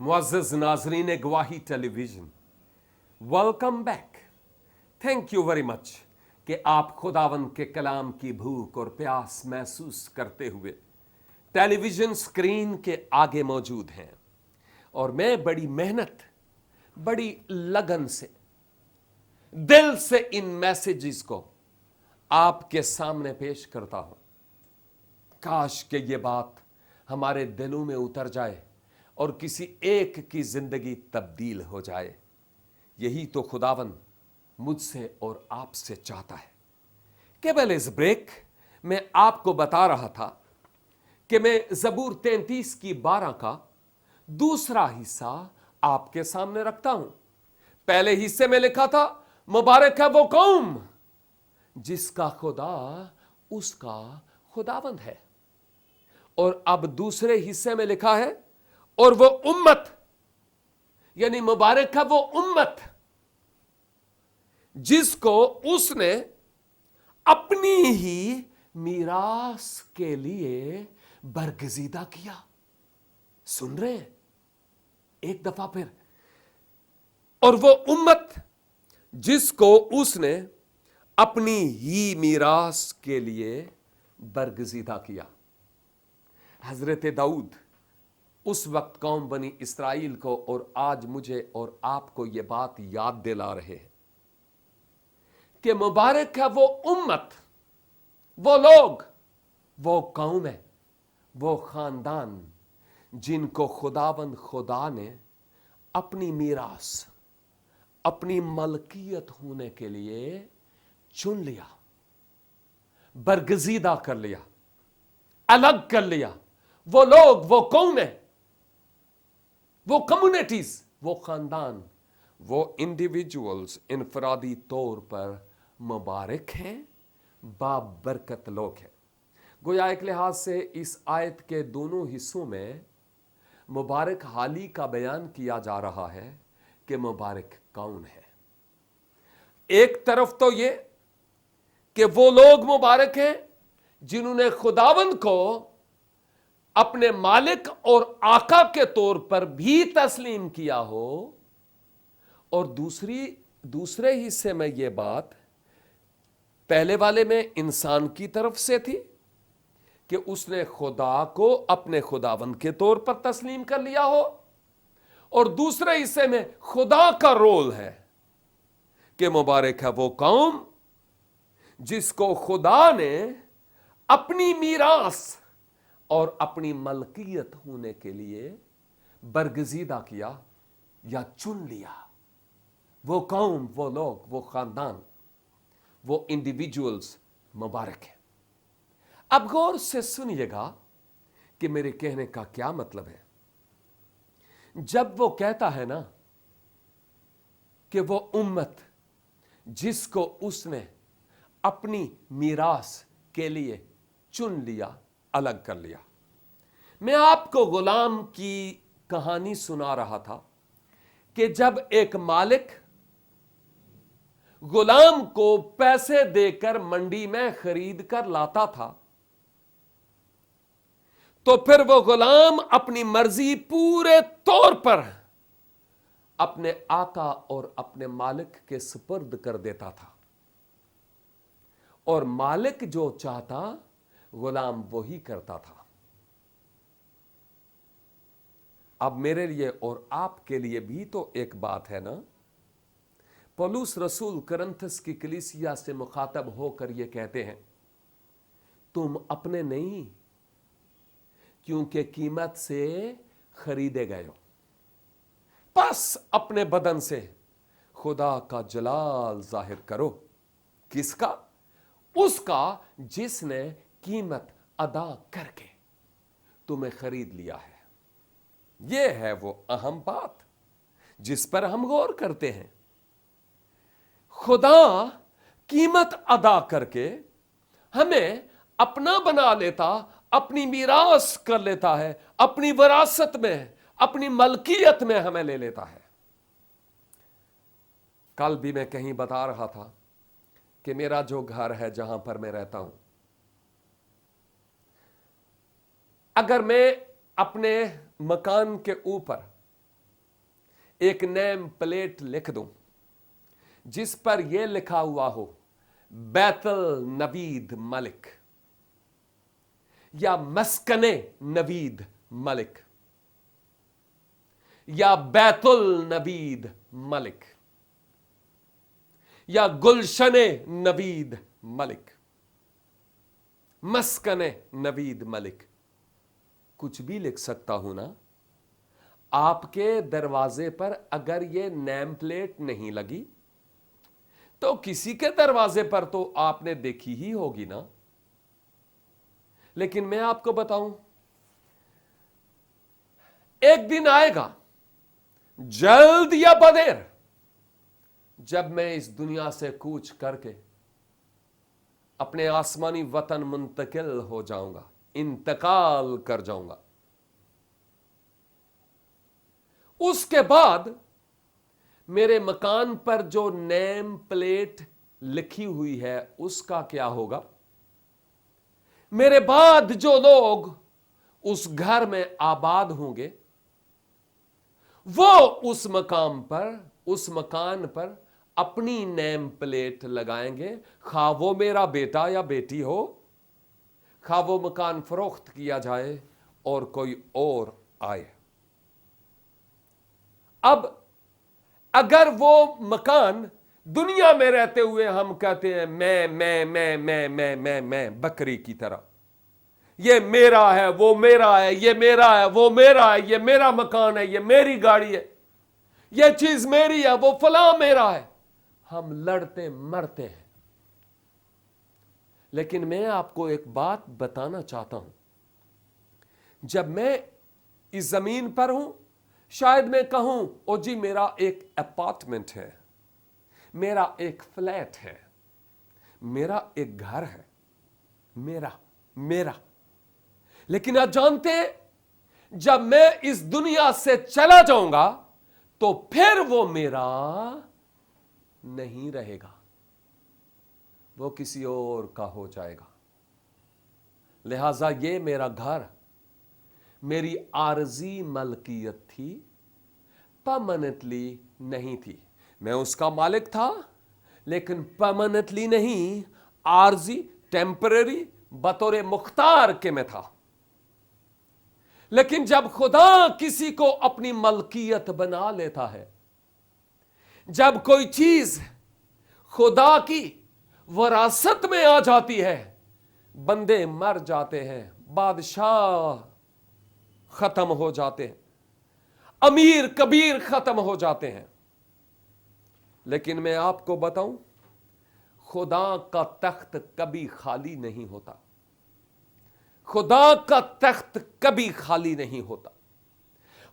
मुअज़्ज़ज़ नाज़रीन गवाही television, welcome back. Thank you very much कि आप खुदावंद के कलाम की भूख और प्यास महसूस करते हुए टेलीविज़न स्क्रीन के आगे मौजूद हैं। और मैं बड़ी मेहनत, बड़ी लगन से, दिल से इन मैसेजेस को आपके सामने पेश करता हूं। काश कि ये बात हमारे दिलों में उतर जाए और किसी एक की जिंदगी तब्दील हो जाए। यही तो खुदावंद मुझसे और आपसे चाहता है। केवल इस ब्रेक में आपको बता रहा था कि मैं ज़बूर 33 की 12 का दूसरा हिस्सा आपके सामने रखता हूं। पहले हिस्से में लिखा था, मुबारक है वो कौम जिसका खुदा उसका खुदावंद है। और अब दूसरे हिस्से में लिखा है, और वो उम्मत, यानी मुबारक है वो उम्मत जिसको उसने अपनी ही मीरास के लिए बरगजीदा किया। सुन रहे हैं? एक दफा फिर, और वो उम्मत जिसको उसने अपनी ही मीरास के लिए बरगजीदा किया। हजरत दाऊद उस वक्त कौम बनी इस्राइल को और आज मुझे और आपको यह बात याद दिला रहे हैं कि मुबारक है वो उम्मत, वो लोग, वो कौम है, वो खानदान जिनको खुदावंद खुदा ने अपनी मीरास, अपनी मलकियत होने के लिए चुन लिया, बरगजीदा कर लिया, अलग कर लिया। वो लोग, वो कौम है, वो कम्युनिटीज, वो खानदान, वो इंडिविजुअल्स इनफरादी तौर पर मुबारक हैं, बाबरकत लोग हैं। गोया एक लिहाज से इस आयत के दोनों हिस्सों में मुबारक हाली का बयान किया जा रहा है कि मुबारक कौन है। एक तरफ तो ये कि वो लोग मुबारक हैं जिन्होंने खुदावंद को अपने मालिक और आका के तौर पर भी तस्लीम किया हो, और दूसरे हिस्से में यह बात पहले वाले में इंसान की तरफ से थी कि उसने खुदा को अपने खुदावंद के तौर पर तस्लीम कर लिया हो, और दूसरे हिस्से में खुदा का रोल है कि मुबारक है वो कौम जिसको खुदा ने अपनी मीरास और अपनी मलकियत होने के लिए बरगजीदा किया या चुन लिया। वो कौम, वो लोग, वो खानदान, वो इंडिविजुअल्स मुबारक है। अब गौर से सुनिएगा कि मेरे कहने का क्या मतलब है। जब वो कहता है ना कि वो उम्मत जिसको उसने अपनी मीरास के लिए चुन लिया, अलग कर लिया। मैं आपको गुलाम की कहानी सुना रहा था कि जब एक मालिक गुलाम को पैसे देकर मंडी में खरीद कर लाता था, तो फिर वो गुलाम अपनी मर्जी पूरे तौर पर अपने आका और अपने मालिक के सुपुर्द कर देता था, और मालिक जो चाहता गुलाम वही करता था। अब मेरे लिए और आपके लिए भी तो एक बात है ना। पौलुस रसूल करंथस की कलीसिया से मुखातब होकर ये कहते हैं, तुम अपने नहीं क्योंकि कीमत से खरीदे गए हो, बस अपने बदन से खुदा का जलाल जाहिर करो। किसका? उसका जिसने कीमत अदा करके तुम्हें खरीद लिया है। यह है वो अहम बात जिस पर हम गौर करते हैं। खुदा कीमत अदा करके हमें अपना बना लेता, अपनी मीरास कर लेता है, अपनी विरासत में, अपनी मलकियत में हमें ले लेता है। कल भी मैं कहीं बता रहा था कि मेरा जो घर है जहां पर मैं रहता हूं, अगर मैं अपने मकान के ऊपर एक नेम प्लेट लिख दूं जिस पर यह लिखा हुआ हो बैतुल नवीद मलिक या मस्कने नवीद मलिक या बैतुल नवीद मलिक या गुलशने नवीद मलिक, मस्कने नवीद मलिक, कुछ भी लिख सकता हूं ना। आपके दरवाजे पर अगर ये नेम प्लेट नहीं लगी तो किसी के दरवाजे पर तो आपने देखी ही होगी ना। लेकिन मैं आपको बताऊं, एक दिन आएगा जल्द या बदेर जब मैं इस दुनिया से कूच करके अपने आसमानी वतन मुंतकिल हो जाऊंगा, इंतकाल कर जाऊंगा। उसके बाद मेरे मकान पर जो नेम प्लेट लिखी हुई है उसका क्या होगा? मेरे बाद जो लोग उस घर में आबाद होंगे वो उस मकान पर अपनी नेम प्लेट लगाएंगे, खा वो मेरा बेटा या बेटी हो, खा वो मकान फरोख्त किया जाए और कोई और आए। अब अगर वो मकान दुनिया में रहते हुए हम कहते हैं मैं बकरी की तरह, ये मेरा है, वो मेरा है, ये मेरा है, वो मेरा है, ये मेरा मकान है, ये मेरी गाड़ी है, ये चीज मेरी है, वो फलां मेरा है, हम लड़ते मरते हैं। लेकिन मैं आपको एक बात बताना चाहता हूं, जब मैं इस जमीन पर हूं, शायद मैं कहूं ओ जी मेरा एक अपार्टमेंट है, मेरा एक फ्लैट है, मेरा एक घर है, मेरा। लेकिन आप जानते हैं जब मैं इस दुनिया से चला जाऊंगा तो फिर वो मेरा नहीं रहेगा, वो किसी और का हो जाएगा। लिहाजा ये मेरा घर मेरी आरजी मलकियत थी, परमानेंटली नहीं थी। मैं उसका मालिक था लेकिन परमानेंटली नहीं, आरजी टेम्पररी बतौर मुख्तार के में था। लेकिन जब खुदा किसी को अपनी मलकियत बना लेता है, जब कोई चीज खुदा की वरासत में आ जाती है, बंदे मर जाते हैं, बादशाह खत्म हो जाते हैं, अमीर कबीर खत्म हो जाते हैं। लेकिन मैं आपको बताऊं, खुदा का तख्त कभी खाली नहीं होता, खुदा का तख्त कभी खाली नहीं होता,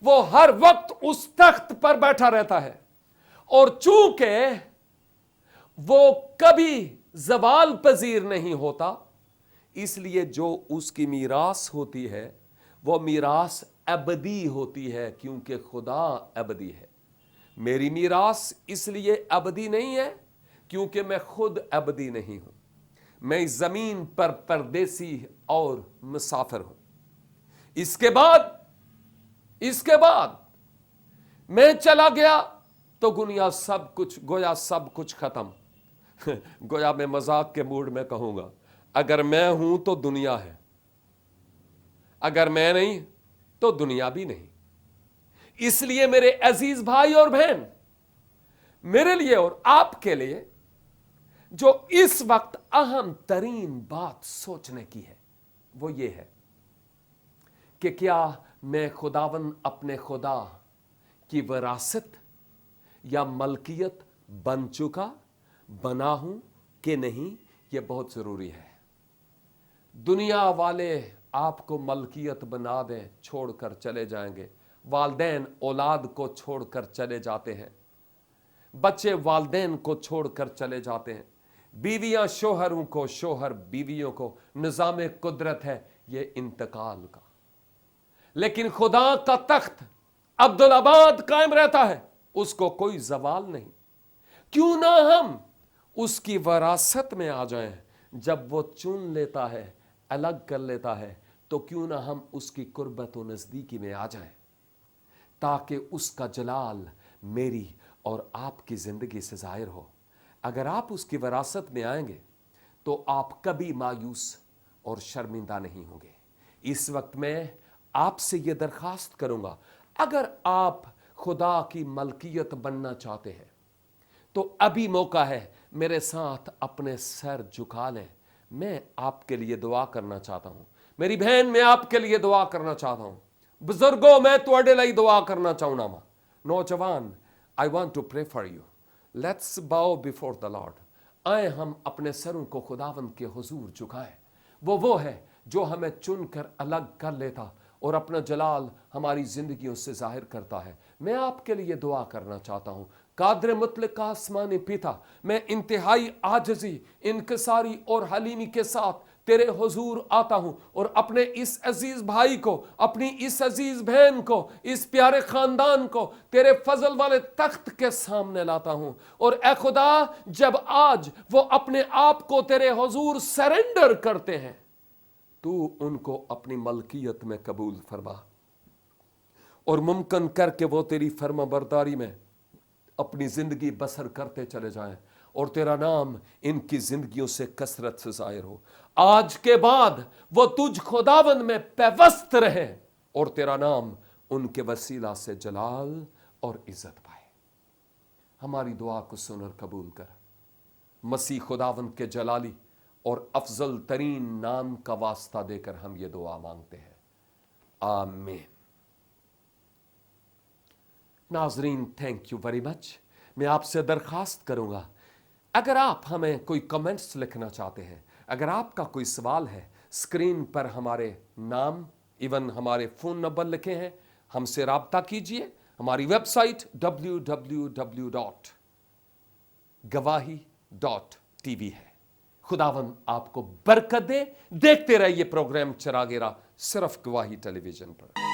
वो हर वक्त उस तख्त पर बैठा रहता है। और चूंकि वो कभी ज़वाल पजीर नहीं होता, इसलिए जो उसकी मीरास होती है वो मीरास अबदी होती है, क्योंकि खुदा अबदी है। मेरी मीरास इसलिए अबदी नहीं है क्योंकि मैं खुद अबदी नहीं हूं, मैं इस जमीन पर परदेसी और मुसाफिर हूं। इसके बाद मैं चला गया तो गोया सब कुछ खत्म। गोया मैं मजाक के मूड में कहूंगा, अगर मैं हूं तो दुनिया है, अगर मैं नहीं तो दुनिया भी नहीं। इसलिए मेरे अजीज भाई और बहन, मेरे लिए और आपके लिए जो इस वक्त अहम तरीन बात सोचने की है वो ये है कि क्या मैं खुदावन अपने खुदा की विरासत या मलकियत बना हूं कि नहीं। ये बहुत जरूरी है। दुनिया वाले आपको मलकियत बना दें, छोड़कर चले जाएंगे। वालदैन औलाद को छोड़कर चले जाते हैं, बच्चे वालदैन को छोड़कर चले जाते हैं, बीवियां शोहरों को, शोहर बीवियों को। निजाम कुदरत है ये इंतकाल का। लेकिन खुदा का तख्त अब्दुल-आबाद कायम रहता है, उसको कोई जवाल नहीं। क्यों ना हम उसकी वरासत में आ जाएं। जब वो चुन लेता है, अलग कर लेता है, तो क्यों ना हम उसकी कुर्बत व नजदीकी में आ जाएं, ताकि उसका जलाल मेरी और आपकी जिंदगी से जाहिर हो। अगर आप उसकी विरासत में आएंगे तो आप कभी मायूस और शर्मिंदा नहीं होंगे। इस वक्त मैं आपसे यह दरखास्त करूंगा, अगर आप खुदा की मलकियत बनना चाहते हैं तो अभी मौका है, मेरे साथ अपने सर झुका लें। मैं आपके लिए दुआ करना चाहता हूं। मेरी बहन, मैं आपके लिए दुआ करना चाहता हूं। बुजुर्गों, मैं तुहाडे लिए दुआ करना चाहूंगा। वा नौजवान, I want to pray for you. Let's bow before the Lord. आए हम अपने सरों को खुदावंद के हुजूर झुकाएं। वो है जो हमें चुनकर अलग कर लेता और अपना जलाल हमारी जिंदगियों से जाहिर करता है। मैं आपके लिए दुआ करना चाहता हूं। कादर मुतलक आसमानी पिता, मैं इंतहाई आजिज़ी, इनकिसारी और हलीमी के साथ तेरे हुजूर आता हूं और अपने इस अजीज भाई को, अपनी इस अजीज बहन को, इस प्यारे खानदान को तेरे फजल वाले तख्त के सामने लाता हूं। और ए खुदा, जब आज वो अपने आप को तेरे हुजूर सरेंडर करते हैं, तू उनको अपनी मलकियत में कबूल फरमा और मुमकिन करके वो तेरी फर्माबरदारी में अपनी जिंदगी बसर करते चले जाएं और तेरा नाम इनकी जिंदगियों से कसरत से जाहिर हो। आज के बाद वो तुझ खुदावंद में पैवस्त रहे और तेरा नाम उनके वसीला से जलाल और इज्जत पाए। हमारी दुआ को सुनकर कबूल कर। मसीह खुदावंद के जलाली और अफजल तरीन नाम का वास्ता देकर हम ये दुआ मांगते हैं, आमीन। नाजरीन, थैंक यू वेरी मच। मैं आपसे दरखास्त करूंगा, अगर आप हमें कोई कमेंट्स लिखना चाहते हैं, अगर आपका कोई सवाल है, स्क्रीन पर हमारे नाम इवन हमारे फ़ोन नंबर लिखे हैं, हमसे राब्ता कीजिए। हमारी वेबसाइट www.gwahi.tv है। खुदावंद आपको बरकत दे। देखते रहिए प्रोग्राम चरागेरा, सिर्फ गवाही टेलीविजन पर।